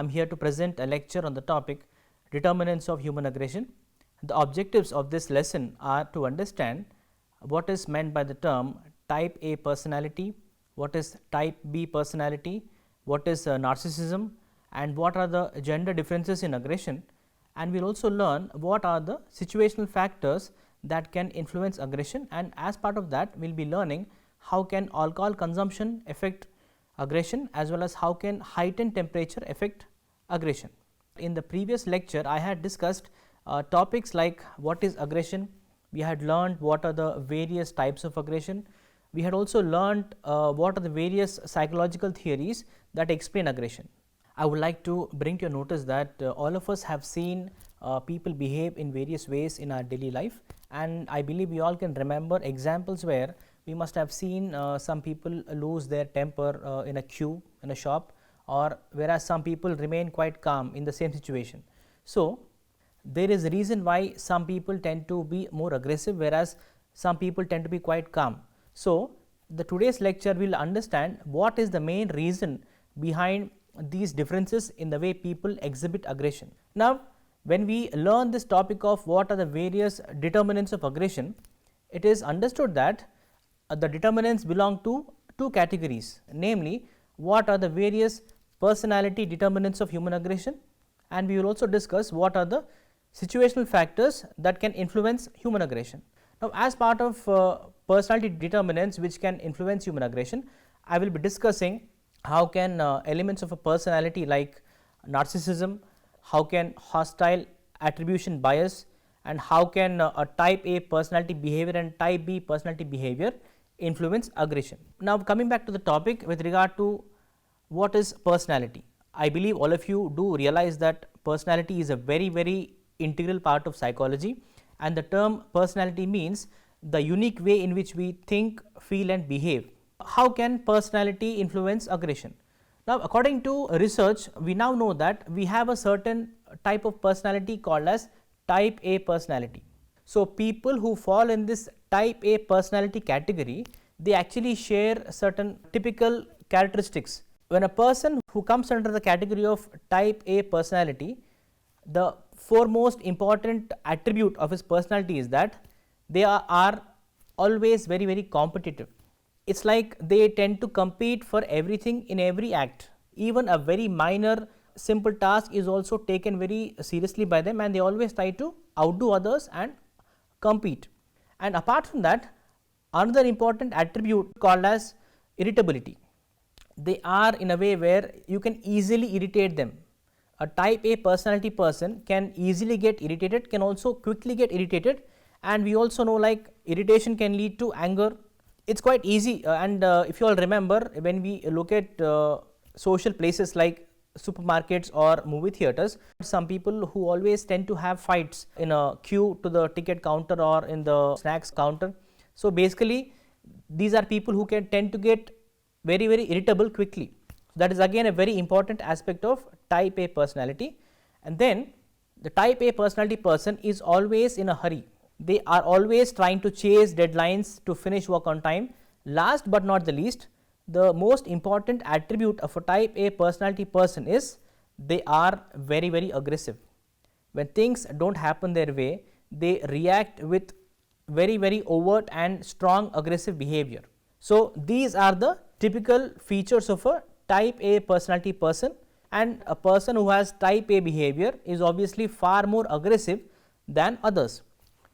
I am here to present a lecture on the topic Determinants of Human Aggression. The objectives of this lesson are to understand what is meant by the term type A personality, what is type B personality, what is narcissism, and what are the gender differences in aggression, and we will also learn what are the situational factors that can influence aggression, and as part of that we will be learning how can alcohol consumption affect aggression as well as how can heightened temperature affect aggression. In the previous lecture I had discussed topics like what is aggression, we had learned what are the various types of aggression, we had also learned what are the various psychological theories that explain aggression. I would like to bring to your notice that all of us have seen people behave in various ways in our daily life, and I believe we all can remember examples where we must have seen some people lose their temper in a queue in a shop, or whereas some people remain quite calm in the same situation. So, there is a reason why some people tend to be more aggressive whereas some people tend to be quite calm. So, the today's lecture will understand what is the main reason behind these differences in the way people exhibit aggression. Now, when we learn this topic of what are the various determinants of aggression, it is understood that the determinants belong to two categories, namely what are the various personality determinants of human aggression, and we will also discuss what are the situational factors that can influence human aggression. Now, as part of personality determinants which can influence human aggression, I will be discussing how can elements of a personality like narcissism, how can hostile attribution bias, and how can a type A personality behavior and type B personality behavior influence aggression. Now, coming back to the topic with regard to what is personality, I believe all of you do realize that personality is a very integral part of psychology, and the term personality means the unique way in which we think, feel and behave. How can personality influence aggression? Now, according to research, we now know that we have a certain type of personality called as type A personality. So, people who fall in this type A personality category, they actually share certain typical characteristics. When a person who comes under the category of type A personality, the foremost important attribute of his personality is that they are always very competitive. It's like they tend to compete for everything in every act. Even a very minor simple task is also taken very seriously by them, and they always try to outdo others and compete. And apart from that, another important attribute called as irritability. They are in a way where you can easily irritate them. A type A personality person can easily get irritated, can also quickly get irritated, and we also know like irritation can lead to anger. It's quite easy, and if you all remember, when we look at social places like supermarkets or movie theaters, some people who always tend to have fights in a queue to the ticket counter or in the snacks counter. So, basically these are people who can tend to get very irritable quickly. That is again a very important aspect of type A personality. And then the type A personality person is always in a hurry. They are always trying to chase deadlines to finish work on time. Last but not the least, the most important attribute of a type A personality person is they are very aggressive. When things don't happen their way, they react with very overt and strong aggressive behavior. So, these are the typical features of a type A personality person, and a person who has type A behavior is obviously far more aggressive than others.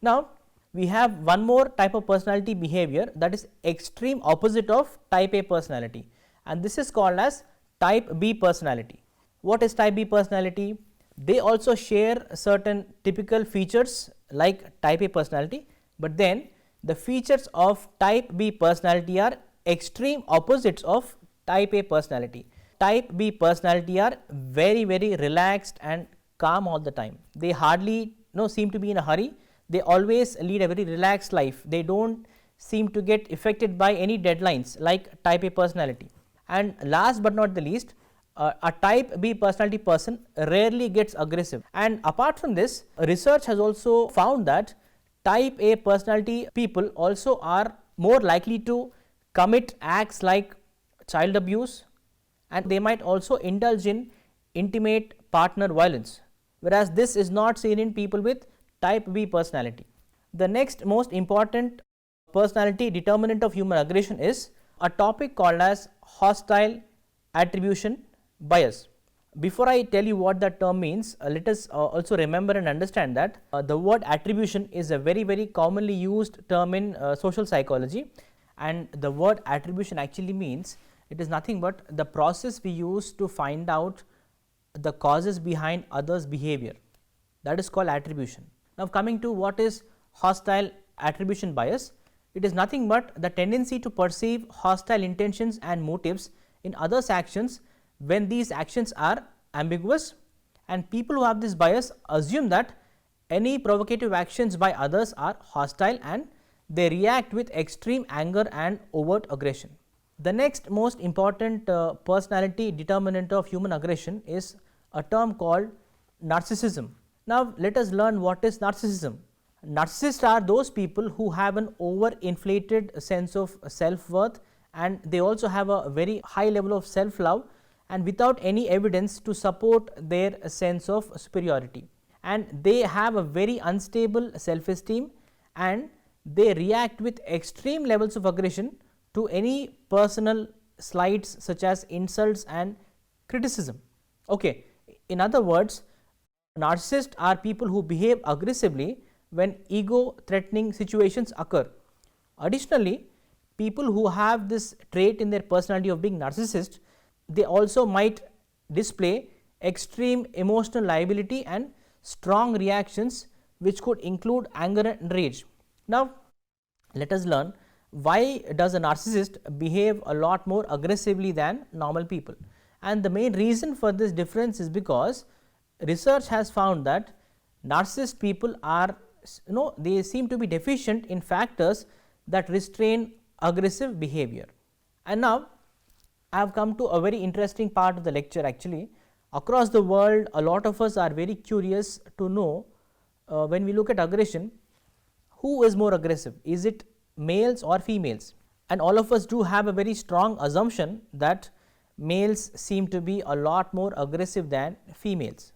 Now, we have one more type of personality behavior that is extreme opposite of type A personality, and this is called as type B personality. What is type B personality? They also share certain typical features like type A personality, but then the features of type B personality are extreme opposites of type A personality. Type B personality are very relaxed and calm all the time. They hardly seem to be in a hurry. They always lead a very relaxed life. They don't seem to get affected by any deadlines like type A personality. And last but not the least, a type B personality person rarely gets aggressive. And apart from this, research has also found that type A personality people also are more likely to commit acts like child abuse, and they might also indulge in intimate partner violence, whereas this is not seen in people with type B personality. The next most important personality determinant of human aggression is a topic called as hostile attribution bias. Before I tell you what that term means, let us also remember and understand that the word attribution is a very commonly used term in social psychology, and the word attribution actually means it is nothing but the process we use to find out the causes behind others' behavior. That is called attribution. Now, coming to what is hostile attribution bias, it is nothing but the tendency to perceive hostile intentions and motives in others' actions when these actions are ambiguous, and people who have this bias assume that any provocative actions by others are hostile and they react with extreme anger and overt aggression. The next most important personality determinant of human aggression is a term called narcissism. Now, let us learn what is narcissism. Narcissists are those people who have an overinflated sense of self-worth, and they also have a very high level of self-love and without any evidence to support their sense of superiority, and they have a very unstable self-esteem, and they react with extreme levels of aggression to any personal slights such as insults and criticism. Okay. In other words, narcissists are people who behave aggressively when ego threatening situations occur. Additionally, people who have this trait in their personality of being narcissist, they also might display extreme emotional liability and strong reactions which could include anger and rage. Now, let us learn why does a narcissist behave a lot more aggressively than normal people, and the main reason for this difference is because research has found that narcissist people are, they seem to be deficient in factors that restrain aggressive behavior. And now I have come to a very interesting part of the lecture. Actually, across the world a lot of us are very curious to know when we look at aggression, who is more aggressive, is it males or females? And all of us do have a very strong assumption that males seem to be a lot more aggressive than females.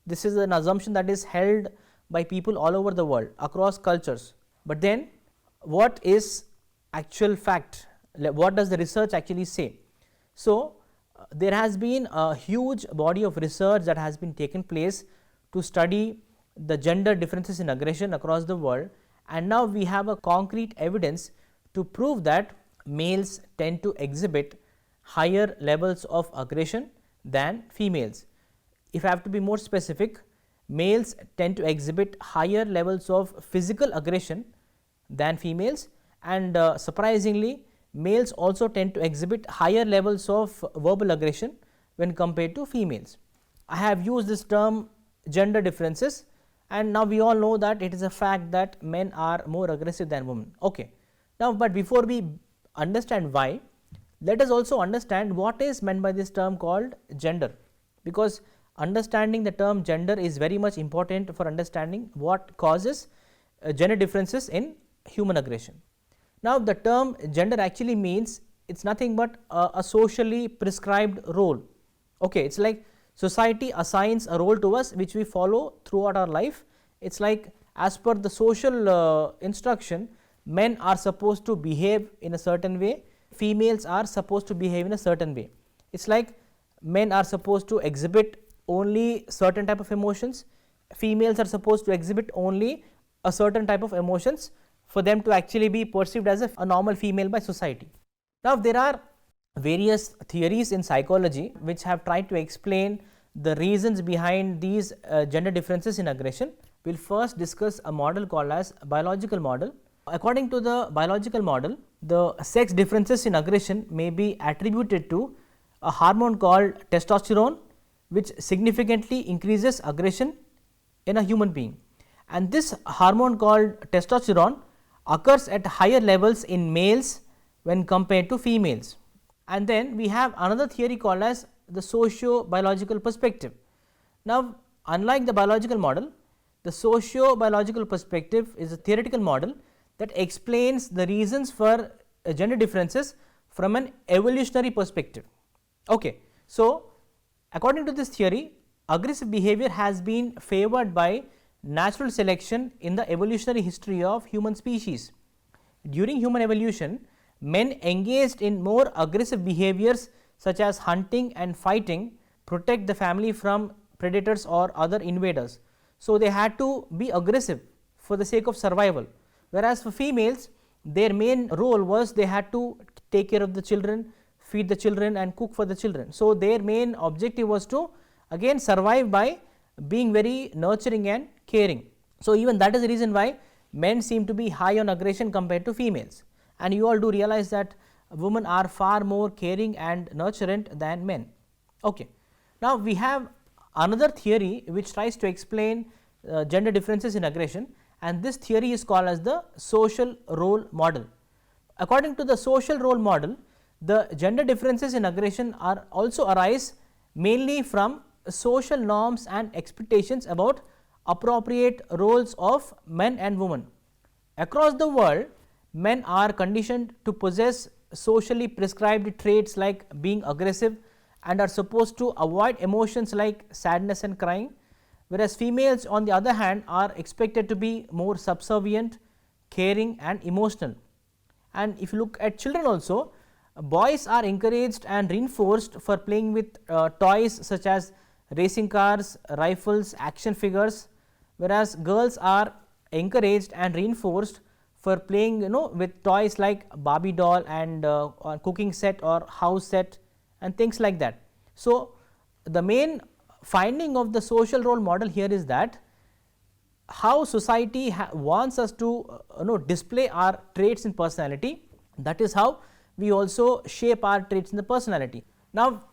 This is an assumption that is held by people all over the world across cultures. But then what is actual fact? What does the research actually say? So, there has been a huge body of research that has been taken place to study the gender differences in aggression across the world, and now we have a concrete evidence to prove that males tend to exhibit higher levels of aggression than females. If I have to be more specific, males tend to exhibit higher levels of physical aggression than females, and surprisingly, males also tend to exhibit higher levels of verbal aggression when compared to females. I have used this term gender differences, and now we all know that it is a fact that men are more aggressive than women. Okay. Now, but before we understand why, let us also understand what is meant by this term called gender, because understanding the term gender is very much important for understanding what causes gender differences in human aggression. Now, the term gender actually means it is nothing but a socially prescribed role. Okay, it is like society assigns a role to us which we follow throughout our life. It is like as per the social instruction, men are supposed to behave in a certain way, females are supposed to behave in a certain way. It is like men are supposed to exhibit only certain type of emotions, females are supposed to exhibit only a certain type of emotions for them to actually be perceived as a normal female by society. Now, there are various theories in psychology which have tried to explain the reasons behind these gender differences in aggression. We will first discuss a model called as biological model. According to the biological model, the sex differences in aggression may be attributed to a hormone called testosterone, which significantly increases aggression in a human being, and this hormone called testosterone occurs at higher levels in males when compared to females. And then we have another theory called as the socio-biological perspective. Now, unlike the biological model, the socio-biological perspective is a theoretical model that explains the reasons for gender differences from an evolutionary perspective. Okay. So, According to this theory, aggressive behavior has been favored by natural selection in the evolutionary history of human species. During human evolution, men engaged in more aggressive behaviors such as hunting and fighting protect the family from predators or other invaders. So, they had to be aggressive for the sake of survival, whereas for females their main role was they had to take care of the children, feed the children and cook for the children. So, their main objective was to again survive by being very nurturing and caring. So, even that is the reason why men seem to be high on aggression compared to females, and you all do realize that women are far more caring and nurturant than men. Okay. Now, we have another theory which tries to explain gender differences in aggression, and this theory is called as the social role model. According to the social role model, the gender differences in aggression are also arise mainly from social norms and expectations about appropriate roles of men and women. Across the world, men are conditioned to possess socially prescribed traits like being aggressive and are supposed to avoid emotions like sadness and crying, whereas females on the other hand are expected to be more subservient, caring and emotional. And if you look at children also, boys are encouraged and reinforced for playing with toys such as racing cars, rifles, action figures, whereas girls are encouraged and reinforced for playing with toys like Barbie doll and cooking set or house set and things like that. So, the main finding of the social role model here is that how society wants us to display our traits in personality, that is how we also shape our traits in the personality. Now,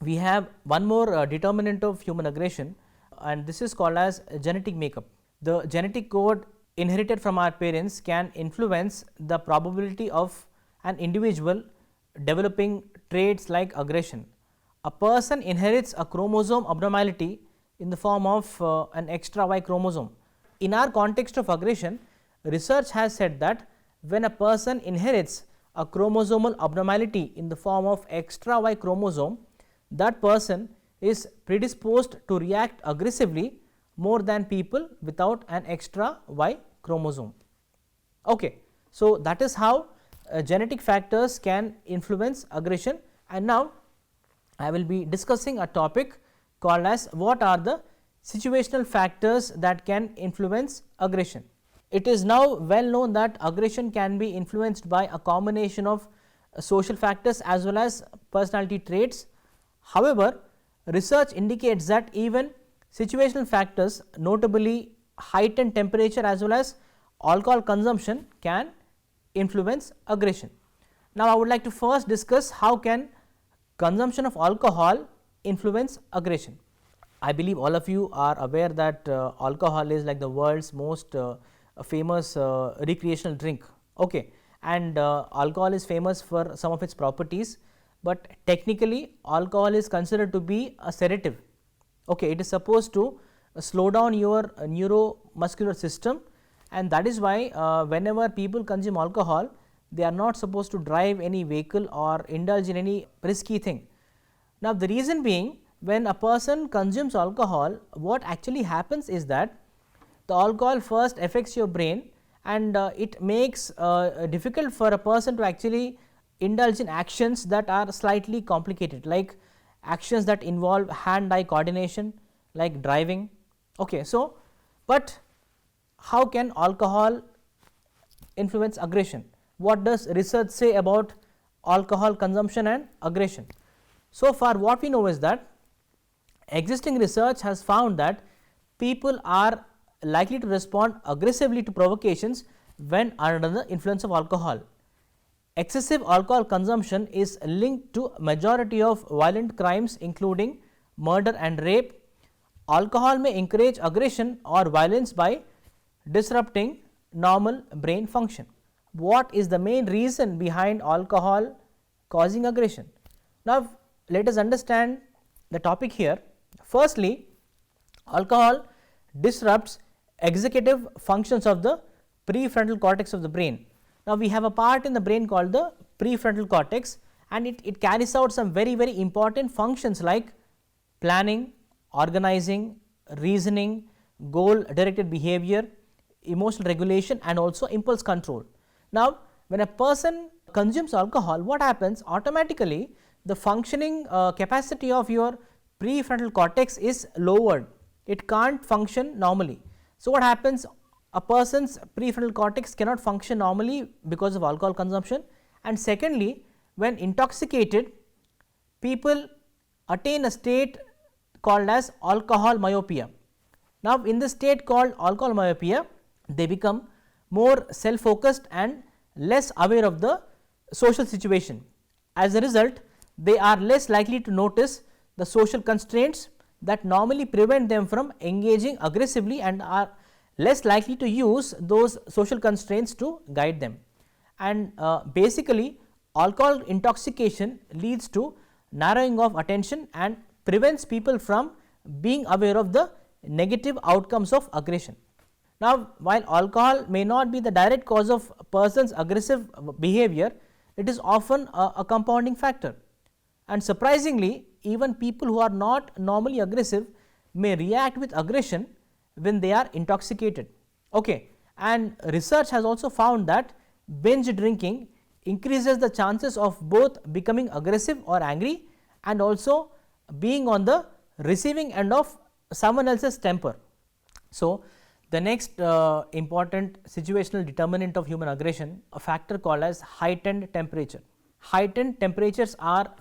we have one more determinant of human aggression, and this is called as genetic makeup. The genetic code inherited from our parents can influence the probability of an individual developing traits like aggression. A person inherits a chromosome abnormality in the form of an extra Y chromosome. In our context of aggression, research has said that when a person inherits a chromosomal abnormality in the form of extra Y chromosome, that person is predisposed to react aggressively more than people without an extra Y chromosome. Okay. So, that is how genetic factors can influence aggression, and now I will be discussing a topic called as what are the situational factors that can influence aggression. It is now well known that aggression can be influenced by a combination of social factors as well as personality traits. However, research indicates that even situational factors, notably heightened temperature as well as alcohol consumption, can influence aggression. Now, I would like to first discuss how can consumption of alcohol influence aggression. I believe all of you are aware that alcohol is like the world's most famous recreational drink. Okay. And alcohol is famous for some of its properties, but technically alcohol is considered to be a sedative. Okay. It is supposed to slow down your neuromuscular system, and that is why whenever people consume alcohol, they are not supposed to drive any vehicle or indulge in any risky thing. Now, the reason being, when a person consumes alcohol, what actually happens is that the alcohol first affects your brain, and it makes difficult for a person to actually indulge in actions that are slightly complicated, like actions that involve hand-eye coordination like driving. Okay. So, but how can alcohol influence aggression? What does research say about alcohol consumption and aggression? So far what we know is that existing research has found that people are likely to respond aggressively to provocations when under the influence of alcohol. Excessive alcohol consumption is linked to majority of violent crimes including murder and rape. Alcohol may encourage aggression or violence by disrupting normal brain function. What is the main reason behind alcohol causing aggression? Now, let us understand the topic here. Firstly, alcohol disrupts executive functions of the prefrontal cortex of the brain. Now, we have a part in the brain called the prefrontal cortex, and it carries out some very important functions like planning, organizing, reasoning, goal directed behavior, emotional regulation, and also impulse control. Now, when a person consumes alcohol, what happens? Automatically the functioning capacity of your prefrontal cortex is lowered, it can't function normally. So, what happens? A person's prefrontal cortex cannot function normally because of alcohol consumption, and secondly, when intoxicated, people attain a state called as alcohol myopia. Now, in this state called alcohol myopia, they become more self focused and less aware of the social situation. As a result, they are less likely to notice the social constraints that normally prevent them from engaging aggressively, and are less likely to use those social constraints to guide them. And basically, alcohol intoxication leads to narrowing of attention and prevents people from being aware of the negative outcomes of aggression. Now, while alcohol may not be the direct cause of a person's aggressive behavior, it is often a compounding factor, and surprisingly, even people who are not normally aggressive may react with aggression when they are intoxicated. Okay. And research has also found that binge drinking increases the chances of both becoming aggressive or angry and also being on the receiving end of someone else's temper. So, the next important situational determinant of human aggression, a factor called as heightened temperature. Heightened temperatures are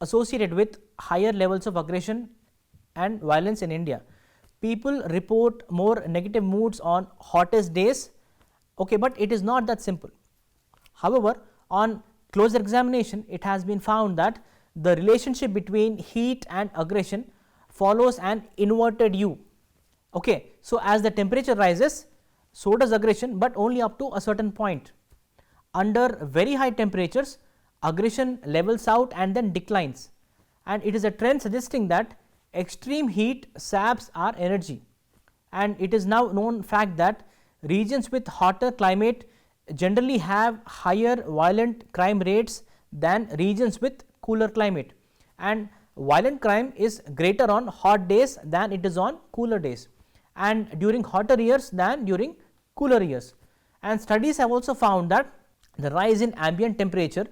associated with higher levels of aggression and violence in India. People report more negative moods on hottest days, okay, but it is not that simple. However, on closer examination, it has been found that the relationship between heat and aggression follows an inverted U. Okay. So, as the temperature rises, so does aggression, but only up to a certain point. Under very high temperatures, aggression levels out and then declines, and it is a trend suggesting that extreme heat saps our energy. And it is now known fact that regions with hotter climate generally have higher violent crime rates than regions with cooler climate, and violent crime is greater on hot days than it is on cooler days, and during hotter years than during cooler years. And studies have also found that the rise in ambient temperature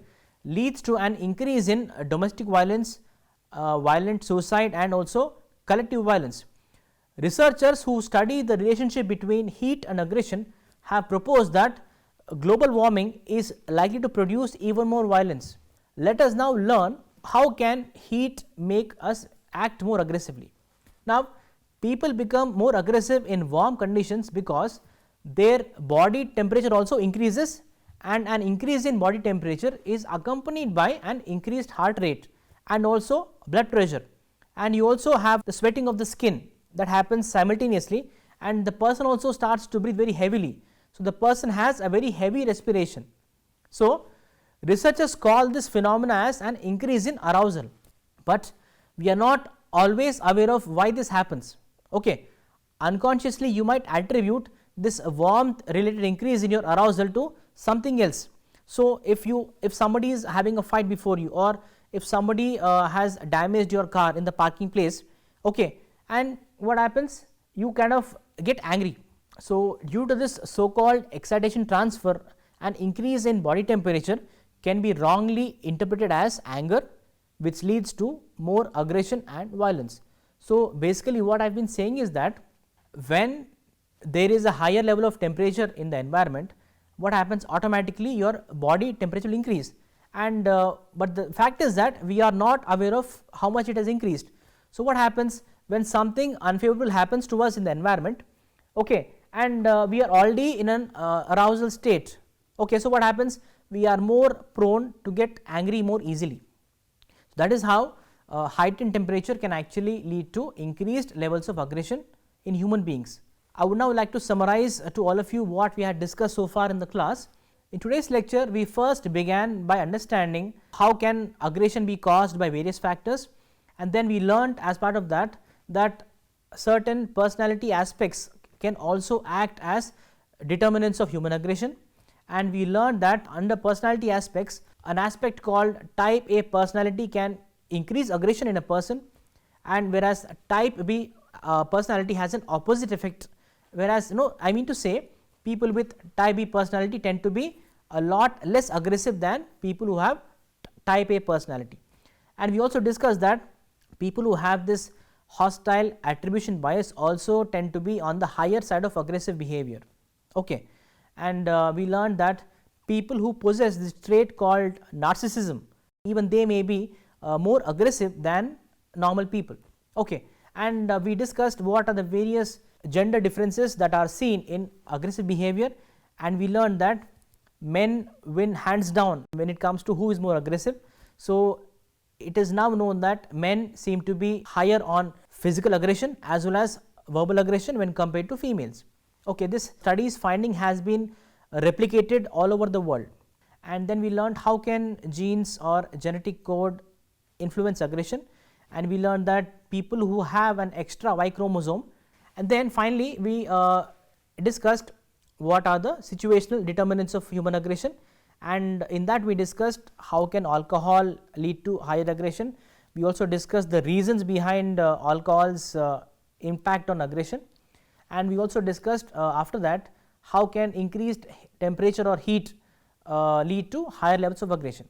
leads to an increase in domestic violence, violent suicide, and also collective violence. Researchers who study the relationship between heat and aggression have proposed that global warming is likely to produce even more violence. Let us now learn how can heat make us act more aggressively. Now, people become more aggressive in warm conditions because their body temperature also increases, and an increase in body temperature is accompanied by an increased heart rate and also blood pressure, and you also have the sweating of the skin that happens simultaneously, and the person also starts to breathe very heavily. So, the person has a very heavy respiration. So, researchers call this phenomena as an increase in arousal, but we are not always aware of why this happens. Okay. Unconsciously, you might attribute this warmth related increase in your arousal to something else. So, if somebody is having a fight before you, or if somebody has damaged your car in the parking place, okay, and what happens, you kind of get angry. So, due to this so called excitation transfer, an increase in body temperature can be wrongly interpreted as anger, which leads to more aggression and violence. So, basically what I have been saying is that when there is a higher level of temperature in the environment, what happens, automatically your body temperature will increase, and but the fact is that we are not aware of how much it has increased. So, what happens when something unfavorable happens to us in the environment, okay, and we are already in an arousal state, okay, so what happens, we are more prone to get angry more easily. That is how heightened temperature can actually lead to increased levels of aggression in human beings. I would now like to summarize to all of you what we had discussed so far in the class. In today's lecture, we first began by understanding how can aggression be caused by various factors, and then we learnt as part of that certain personality aspects can also act as determinants of human aggression, and we learned that under personality aspects, an aspect called type A personality can increase aggression in a person, and whereas type B personality has an opposite effect, whereas I mean to say people with type B personality tend to be a lot less aggressive than people who have type A personality. And we also discussed that people who have this hostile attribution bias also tend to be on the higher side of aggressive behavior. Okay. And we learned that people who possess this trait called narcissism, even they may be more aggressive than normal people. Okay. And we discussed what are the various gender differences that are seen in aggressive behavior, and we learned that men win hands down when it comes to who is more aggressive. So it is now known that men seem to be higher on physical aggression as well as verbal aggression when compared to females. Okay, this study's finding has been replicated all over the world. And then we learned how can genes or genetic code influence aggression, and we learned that people who have an extra Y chromosome. And then finally we discussed what are the situational determinants of human aggression, and in that we discussed how can alcohol lead to higher aggression. We also discussed the reasons behind alcohol's impact on aggression, and we also discussed after that how can increased temperature or heat lead to higher levels of aggression.